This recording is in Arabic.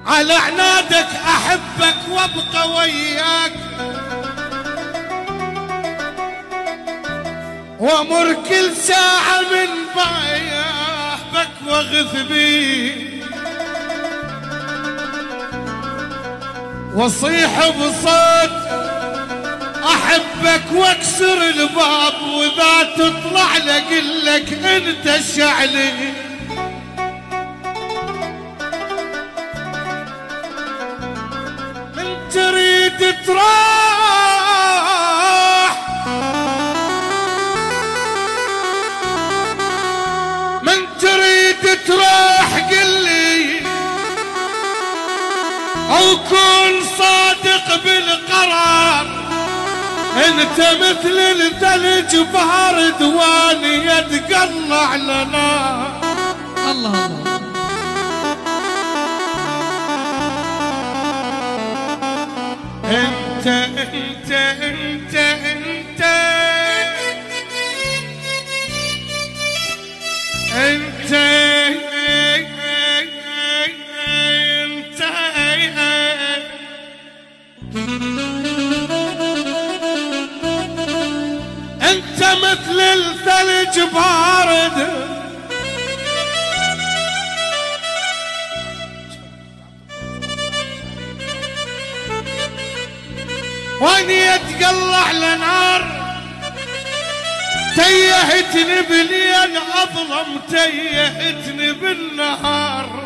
على عنادك احبك وابقى وياك، وامر كل ساعة من بابك واغث بي، واصيح بصوت احبك واكسر الباب، واذا تطلع لك انت شعلي. من تريد تروح، من تريد تروح قلي، او كن صادق بالقرار. انت مثل الثلج بارد واني يتقلع لنا. الله الله. انت انت انت انت انت انت مثل الثلج بارد، واني يتقلع لنار. تيهتني بالليل اظلم، تيهتني بالنهار.